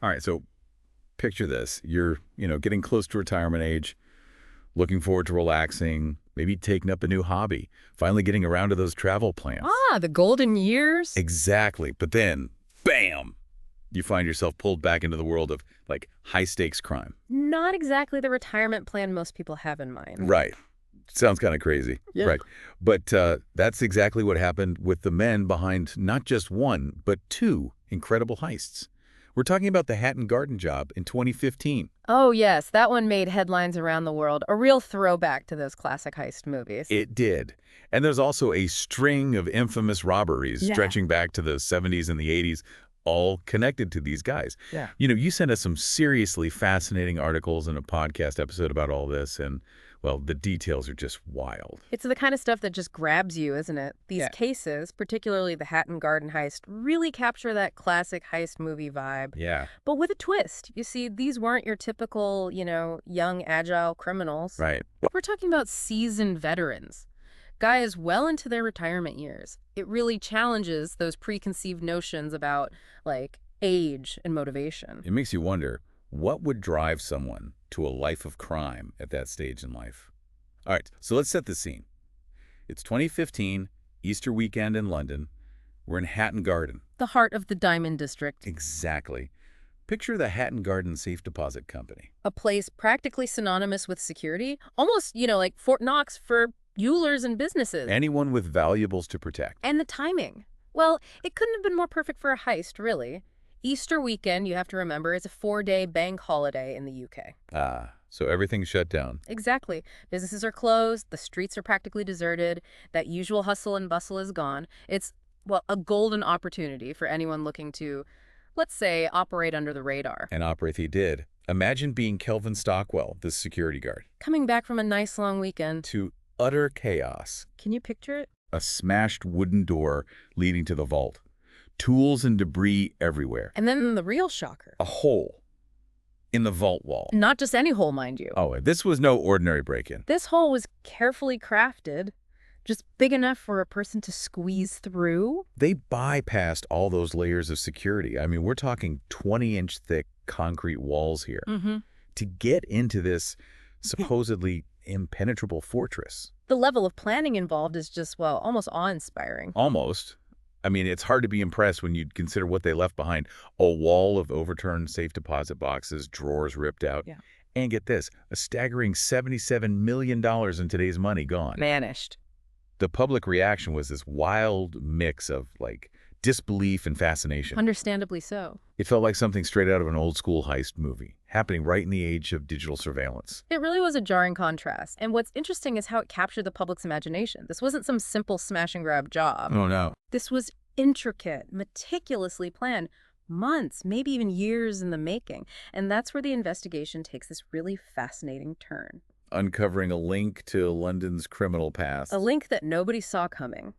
All right, so picture this. You're, getting close to retirement age, looking forward to relaxing, maybe taking up a new hobby, finally getting around to those travel plans. Ah, the golden years? Exactly. But then, bam, you find yourself pulled back into the world of, like, high-stakes crime. Not exactly the retirement plan most people have in mind. Right. Sounds kind of crazy. Yeah. Right. But that's exactly what happened with the men behind not just one, but two incredible heists. We're talking about the Hatton Garden job in 2015. Oh, yes, that one made headlines around the world. A real throwback to those classic heist movies. It did. And there's also a string of infamous robberies Yeah. stretching back to the 70s and the 80s, all connected to these guys. Yeah. You sent us some seriously fascinating articles and a podcast episode about all this, and, well, the details are just wild. It's the kind of stuff that just grabs you, isn't it? These Yeah. cases, particularly the Hatton Garden heist, really capture that classic heist movie vibe. Yeah. But with a twist. You see, these weren't your typical, young, agile criminals. Right. We're talking about seasoned veterans. Guys well into their retirement years. It really challenges those preconceived notions about, like, age and motivation. It makes you wonder, what would drive someone to a life of crime at that stage in life? All right, so let's set the scene. It's 2015, Easter weekend in London. We're in Hatton Garden. The heart of the Diamond District. Exactly. Picture the Hatton Garden Safe Deposit Company. A place practically synonymous with security. Almost, like Fort Knox for jewelers and businesses. Anyone with valuables to protect. And the timing. Well, it couldn't have been more perfect for a heist, really. Easter weekend, you have to remember, is a 4-day bank holiday in the UK. Ah, so everything's shut down. Exactly. Businesses are closed, the streets are practically deserted, that usual hustle and bustle is gone. It's, well, a golden opportunity for anyone looking to, let's say, operate under the radar. And operate he did. Imagine being Kelvin Stockwell, this security guard. Coming back from a nice long weekend. To utter chaos. Can you picture it? A smashed wooden door leading to the vault. Tools and debris everywhere. And then the real shocker. A hole in the vault wall. Not just any hole, mind you. Oh, this was no ordinary break-in. This hole was carefully crafted, just big enough for a person to squeeze through. They bypassed all those layers of security. I mean, we're talking 20-inch thick concrete walls here. Mm-hmm. To get into this supposedly impenetrable fortress. The level of planning involved is just, well, almost awe-inspiring. Almost. I mean, it's hard to be impressed when you consider what they left behind. A wall of overturned safe deposit boxes, drawers ripped out. Yeah. And get this, a staggering $77 million in today's money gone. Vanished. The public reaction was this wild mix of, like, disbelief and fascination. Understandably so. It felt like something straight out of an old-school heist movie, happening right in the age of digital surveillance. It really was a jarring contrast. And what's interesting is how it captured the public's imagination. This wasn't some simple smash-and-grab job. Oh, no. This was intricate, meticulously planned, months, maybe even years in the making. And that's where the investigation takes this really fascinating turn. Uncovering a link to London's criminal past. A link that nobody saw coming.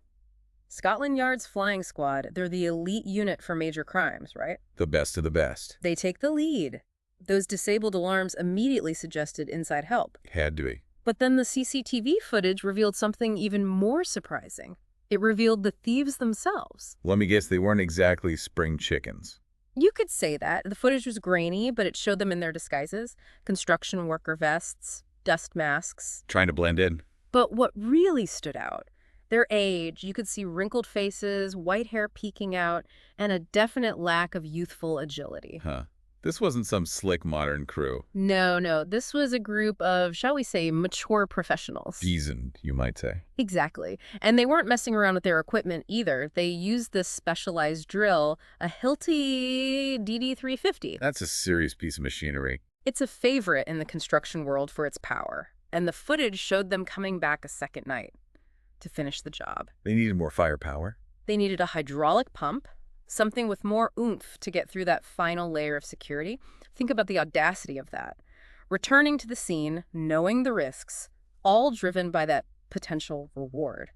Scotland Yard's flying squad, they're the elite unit for major crimes, right? The best of the best. They take the lead. Those disabled alarms immediately suggested inside help. Had to be. But then the CCTV footage revealed something even more surprising. It revealed the thieves themselves. Let me guess, they weren't exactly spring chickens. You could say that. The footage was grainy, but it showed them in their disguises. Construction worker vests, dust masks. Trying to blend in. But what really stood out, their age. You could see wrinkled faces, white hair peeking out, and a definite lack of youthful agility. Huh. This wasn't some slick modern crew. No. This was a group of, shall we say, mature professionals. Seasoned, you might say. Exactly. And they weren't messing around with their equipment either. They used this specialized drill, a Hilti DD350. That's a serious piece of machinery. It's a favorite in the construction world for its power. And the footage showed them coming back a second night to finish the job. They needed more firepower. They needed a hydraulic pump, something with more oomph to get through that final layer of security. Think about the audacity of that. Returning to the scene, knowing the risks, all driven by that potential reward.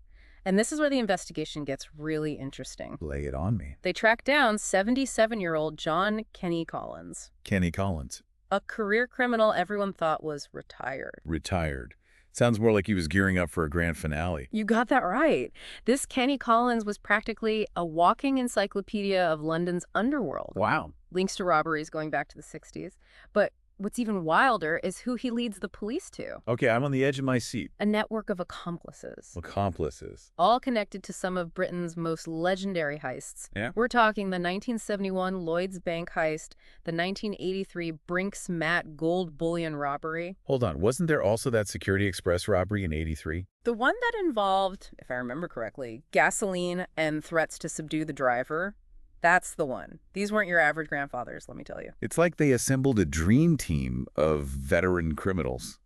And this is where the investigation gets really interesting. Lay it on me. They tracked down 77-year-old John Kenny Collins. Kenny Collins. A career criminal everyone thought was retired. Retired. Sounds more like he was gearing up for a grand finale. You got that right. This Kenny Collins was practically a walking encyclopedia of London's underworld. Wow. Links to robberies going back to the 60s. But what's even wilder is who he leads the police to. Okay, I'm on the edge of my seat. A network of accomplices. Accomplices. All connected to some of Britain's most legendary heists. Yeah? We're talking the 1971 Lloyds Bank heist, the 1983 Brinks-Mat gold bullion robbery. Hold on, wasn't there also that Security Express robbery in '83? The one that involved, if I remember correctly, gasoline and threats to subdue the driver. That's the one. These weren't your average grandfathers, let me tell you. It's like they assembled a dream team of veteran criminals,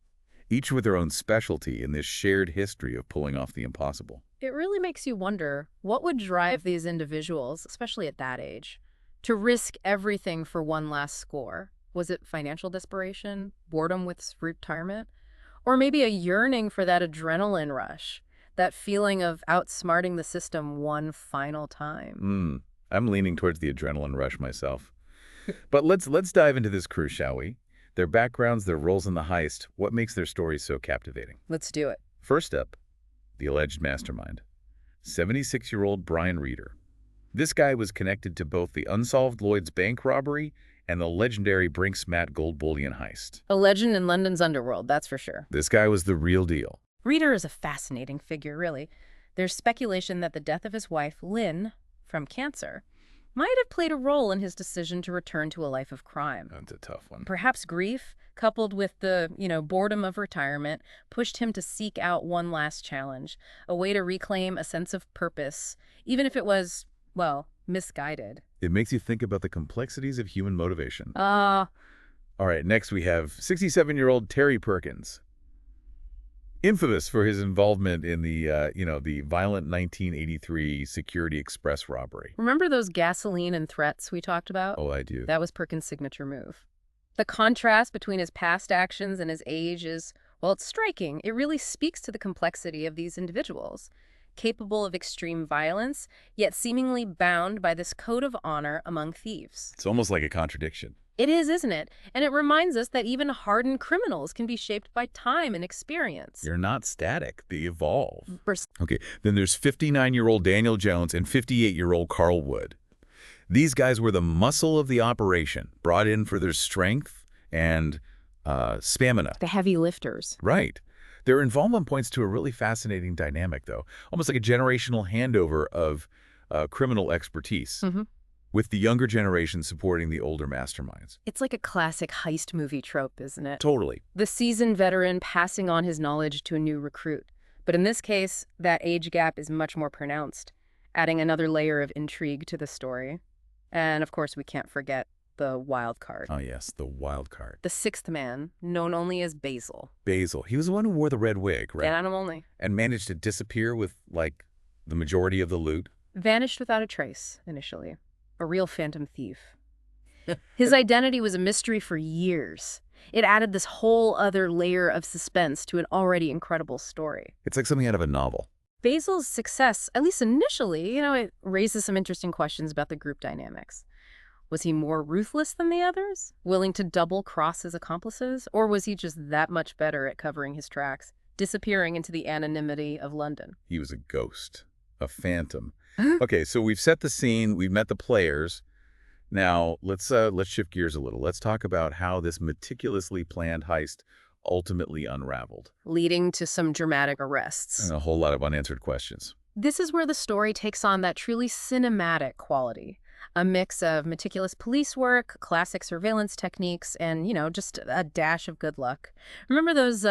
each with their own specialty in this shared history of pulling off the impossible. It really makes you wonder what would drive these individuals, especially at that age, to risk everything for one last score. Was it financial desperation, boredom with retirement, or maybe a yearning for that adrenaline rush, that feeling of outsmarting the system one final time? I'm leaning towards the adrenaline rush myself. But let's dive into this crew, shall we? Their backgrounds, their roles in the heist, what makes their stories so captivating? Let's do it. First up, the alleged mastermind, 76-year-old Brian Reeder. This guy was connected to both the unsolved Lloyds Bank robbery and the legendary Brinks-Mat gold bullion heist. A legend in London's underworld, that's for sure. This guy was the real deal. Reeder is a fascinating figure, really. There's speculation that the death of his wife, Lynn, from cancer, might have played a role in his decision to return to a life of crime. That's a tough one. Perhaps grief, coupled with the, boredom of retirement, pushed him to seek out one last challenge, a way to reclaim a sense of purpose, even if it was, well, misguided. It makes you think about the complexities of human motivation. Ah, All right, next we have 67-year-old Terry Perkins. Infamous for his involvement in the violent 1983 Security Express robbery. remember those gasoline and threats we talked about? Oh, I do. That was Perkins' signature move. The contrast between his past actions and his age is, well, it's striking. It really speaks to the complexity of these individuals, capable of extreme violence, yet seemingly bound by this code of honor among thieves. It's almost like a contradiction. It is, isn't it? And it reminds us that even hardened criminals can be shaped by time and experience. You're not static. They evolve. Pers- Okay, then there's 59-year-old Daniel Jones and 58-year-old Carl Wood. These guys were the muscle of the operation, brought in for their strength and stamina. The heavy lifters. Right. Their involvement points to a really fascinating dynamic, though, almost like a generational handover of criminal expertise, with the younger generation supporting the older masterminds. It's like a classic heist movie trope, isn't it? Totally. The seasoned veteran passing on his knowledge to a new recruit. But in this case, that age gap is much more pronounced, adding another layer of intrigue to the story. And of course, we can't forget the wild card. Oh, yes, the wild card. The sixth man, known only as Basil. Basil. He was the one who wore the red wig, right? Dead only. And managed to disappear with, like, the majority of the loot. Vanished without a trace, initially. A real phantom thief. His identity was a mystery for years. It added this whole other layer of suspense to an already incredible story. It's like something out of a novel. Basil's success, at least initially, it raises some interesting questions about the group dynamics. Was he more ruthless than the others, willing to double-cross his accomplices? Or was he just that much better at covering his tracks, disappearing into the anonymity of London? He was a ghost, a phantom. Okay, so we've set the scene, we've met the players. Now, let's shift gears a little. Let's talk about how this meticulously planned heist ultimately unraveled. Leading to some dramatic arrests. And a whole lot of unanswered questions. This is where the story takes on that truly cinematic quality. A mix of meticulous police work, classic surveillance techniques, and, just a dash of good luck. Remember those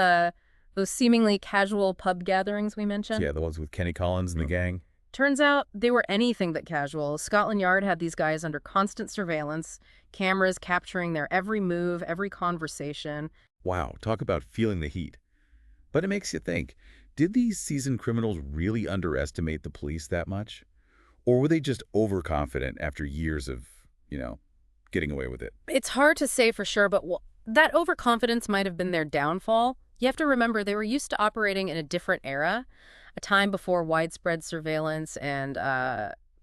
seemingly casual pub gatherings we mentioned? Yeah, the ones with Kenny Collins and the gang. Turns out they were anything but casual. Scotland Yard had these guys under constant surveillance, cameras capturing their every move, every conversation. Wow, talk about feeling the heat. But it makes you think, did these seasoned criminals really underestimate the police that much? Or were they just overconfident after years of, getting away with it? It's hard to say for sure, but that overconfidence might have been their downfall. You have to remember they were used to operating in a different era, a time before widespread surveillance and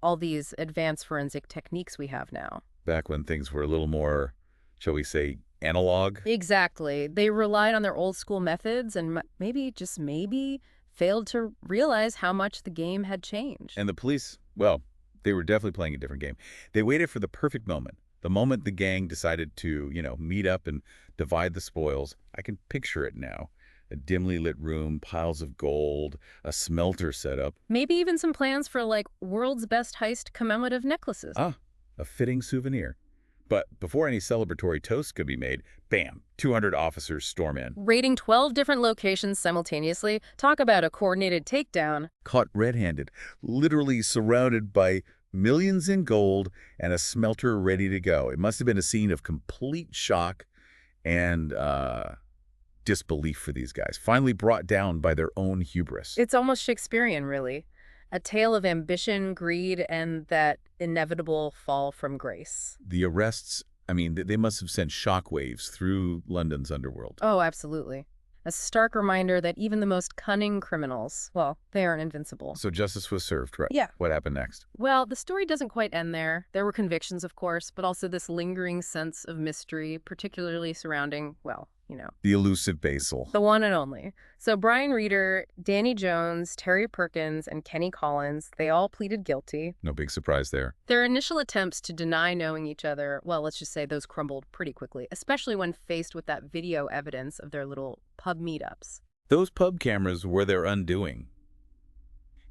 all these advanced forensic techniques we have now. Back when things were a little more, shall we say, analog. Exactly. They relied on their old school methods and maybe, just maybe, failed to realize how much the game had changed. And the police, well, they were definitely playing a different game. They waited for the perfect moment. The moment the gang decided to, meet up and divide the spoils. I can picture it now. A dimly lit room, piles of gold, a smelter set up. Maybe even some plans for, like, world's best heist commemorative necklaces. Ah, a fitting souvenir. But before any celebratory toast could be made, bam, 200 officers storm in. Raiding 12 different locations simultaneously. Talk about a coordinated takedown. Caught red-handed, literally surrounded by millions in gold and a smelter ready to go. It must have been a scene of complete shock and disbelief for these guys, finally brought down by their own hubris. It's almost Shakespearean, really. A tale of ambition, greed, and that inevitable fall from grace. The arrests, I mean, they must have sent shockwaves through London's underworld. Oh, absolutely. A stark reminder that even the most cunning criminals, well, they aren't invincible. So justice was served, right? Yeah. What happened next? Well, the story doesn't quite end there. There were convictions, of course, but also this lingering sense of mystery, particularly surrounding, well, The elusive Basil. the one and only. So Brian Reeder, Danny Jones, Terry Perkins, and Kenny Collins, they all pleaded guilty. No big surprise there. Their initial attempts to deny knowing each other, well, let's just say those crumbled pretty quickly, especially when faced with that video evidence of their little pub meetups. Those pub cameras were their undoing.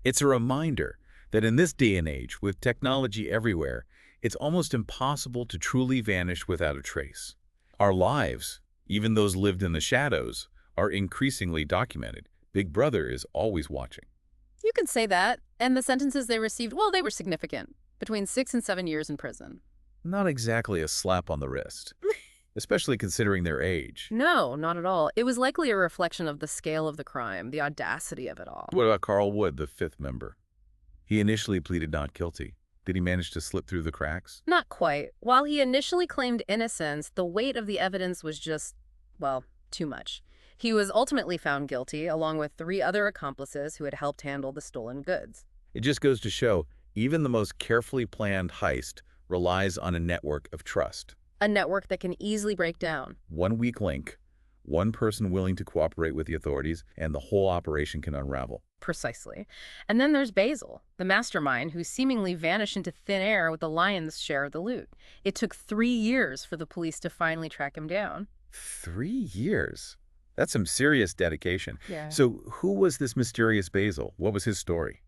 It's a reminder that in this day and age, with technology everywhere, it's almost impossible to truly vanish without a trace. Our lives, even those lived in the shadows, are increasingly documented. Big Brother is always watching. You can say that. And the sentences they received, well, they were significant. Between 6 and 7 years in prison. Not exactly a slap on the wrist, especially considering their age. No, not at all. It was likely a reflection of the scale of the crime, the audacity of it all. What about Carl Wood, the fifth member? He initially pleaded not guilty. Did he manage to slip through the cracks? Not quite. While he initially claimed innocence, the weight of the evidence was just, well, too much. He was ultimately found guilty, along with 3 other accomplices who had helped handle the stolen goods. It just goes to show, even the most carefully planned heist relies on a network of trust. A network that can easily break down. One weak link, one person willing to cooperate with the authorities, and the whole operation can unravel. Precisely. And then there's Basil, the mastermind who seemingly vanished into thin air with the lion's share of the loot. It took 3 years for the police to finally track him down. 3 years? That's some serious dedication. Yeah. So who was this mysterious Basil? What was his story?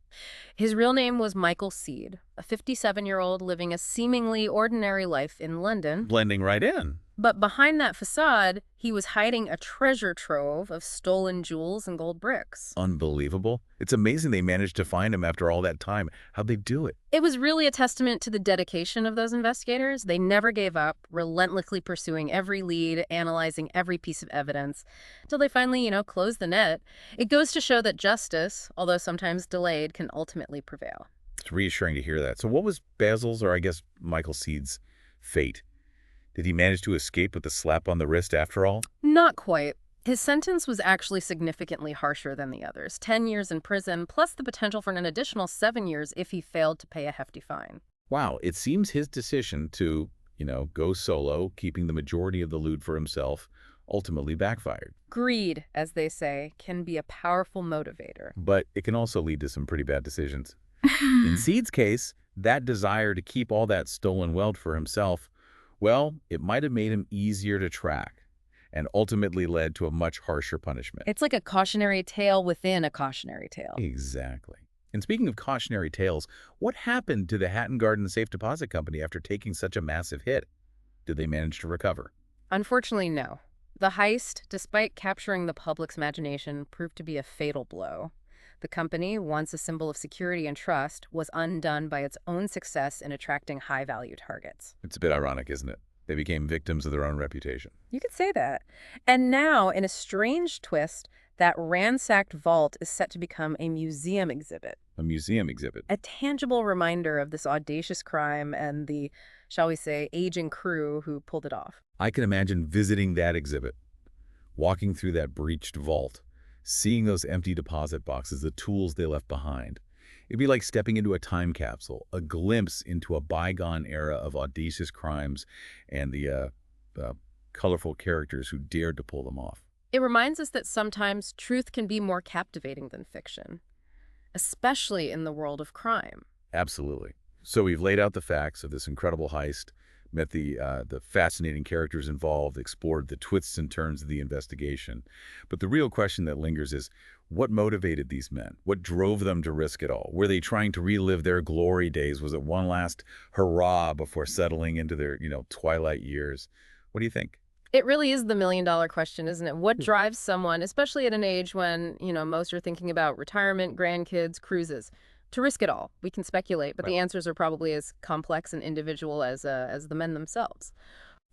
His real name was Michael Seed, a 57-year-old living a seemingly ordinary life in London. Blending right in. But behind that facade, he was hiding a treasure trove of stolen jewels and gold bricks. Unbelievable. It's amazing they managed to find him after all that time. How'd they do it? It was really a testament to the dedication of those investigators. They never gave up, relentlessly pursuing every lead, analyzing every piece of evidence, until they finally, closed the net. It goes to show that justice, although sometimes delayed, can ultimately prevail. It's reassuring to hear that. So what was Basil's, or I guess Michael Seed's, fate? Did he manage to escape with a slap on the wrist after all? Not quite. His sentence was actually significantly harsher than the others. 10 years in prison, plus the potential for an additional 7 years if he failed to pay a hefty fine. Wow, it seems his decision to, go solo, keeping the majority of the loot for himself, ultimately backfired. Greed, as they say, can be a powerful motivator. But it can also lead to some pretty bad decisions. In Seed's case, that desire to keep all that stolen wealth for himself, well, it might have made him easier to track and ultimately led to a much harsher punishment. It's like a cautionary tale within a cautionary tale. Exactly. And speaking of cautionary tales, what happened to the Hatton Garden Safe Deposit Company after taking such a massive hit? Did they manage to recover? Unfortunately, no. The heist, despite capturing the public's imagination, proved to be a fatal blow. The company, once a symbol of security and trust, was undone by its own success in attracting high-value targets. It's a bit ironic, isn't it? They became victims of their own reputation. You could say that. And now, in a strange twist, that ransacked vault is set to become a museum exhibit. A museum exhibit. A tangible reminder of this audacious crime and the, shall we say, aging crew who pulled it off. I can imagine visiting that exhibit, walking through that breached vault, seeing those empty deposit boxes, the tools they left behind. It'd be like stepping into a time capsule, a glimpse into a bygone era of audacious crimes and the colorful characters who dared to pull them off. It reminds us that sometimes truth can be more captivating than fiction, especially in the world of crime. Absolutely. So we've laid out the facts of this incredible heist, met the fascinating characters involved, explored the twists and turns of the investigation. But the real question that lingers is, what motivated these men? What drove them to risk it all? Were they trying to relive their glory days? Was it one last hurrah before settling into their, twilight years? What do you think? It really is the million-dollar question, isn't it? What drives someone, especially at an age when, most are thinking about retirement, grandkids, cruises, to risk it all? We can speculate, but Right. the answers are probably as complex and individual as the men themselves.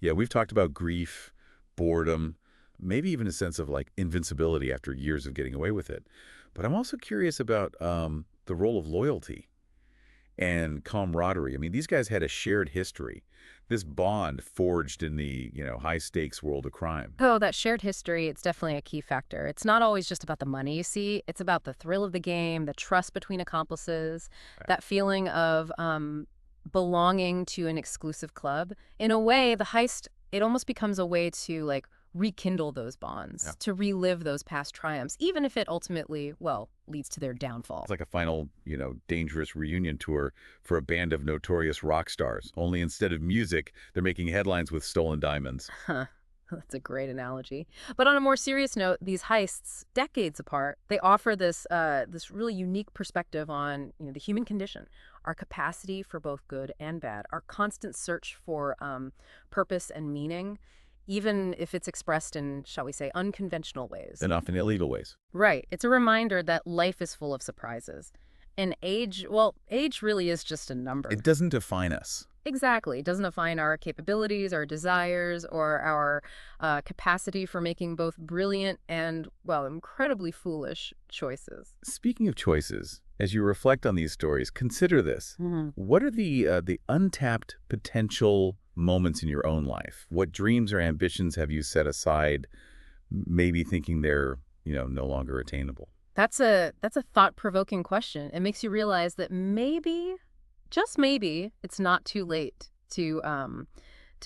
Yeah, we've talked about grief, boredom, maybe even a sense of like invincibility after years of getting away with it. But I'm also curious about the role of loyalty and camaraderie. I mean, these guys had a shared history, this bond forged in the, high stakes world of crime. Oh, that shared history, it's definitely a key factor. It's not always just about the money, you see. It's about the thrill of the game, the trust between accomplices, Right. that feeling of belonging to an exclusive club. In a way, the heist, it almost becomes a way to, like, rekindle those Yeah. bonds, to relive those past triumphs, even if it ultimately, well, leads to their downfall. It's like a final, dangerous reunion tour for a band of notorious rock stars. Only instead of music, they're making headlines with stolen diamonds. Huh. That's a great analogy. But on a more serious note, these heists, decades apart, they offer this really unique perspective on the human condition, our capacity for both good and bad, our constant search for purpose and meaning, even if it's expressed in, shall we say, unconventional ways. And often illegal ways. Right. It's a reminder that life is full of surprises. And age, well, age really is just a number. It doesn't define us. Exactly. It doesn't define our capabilities, our desires, or our capacity for making both brilliant and, well, incredibly foolish choices. Speaking of choices, as you reflect on these stories, consider this. Mhm. What are the untapped potential moments in your own life? What dreams or ambitions have you set aside, maybe thinking they're, no longer attainable? That's a thought-provoking question. It makes you realize that maybe, just maybe, it's not too late to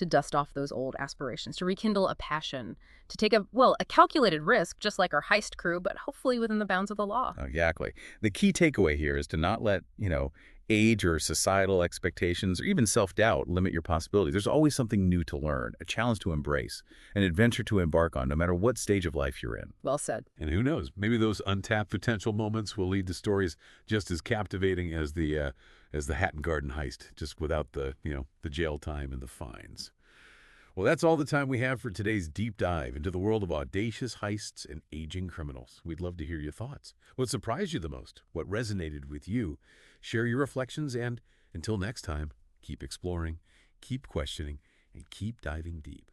dust off those old aspirations, to rekindle a passion, to take a calculated risk, just like our heist crew, but hopefully within the bounds of the law. Exactly. The key takeaway here is to not let, age or societal expectations or even self-doubt limit your possibilities. There's always something new to learn, a challenge to embrace, an adventure to embark on, no matter what stage of life you're in. Well said. And who knows, maybe those untapped potential moments will lead to stories just as captivating as the Hatton Garden heist, just without the jail time and the fines. Well, that's all the time we have for today's deep dive into the world of audacious heists and aging criminals. We'd love to hear your thoughts. What surprised you the most? What resonated with you? Share your reflections, and until next time, keep exploring, keep questioning, and keep diving deep.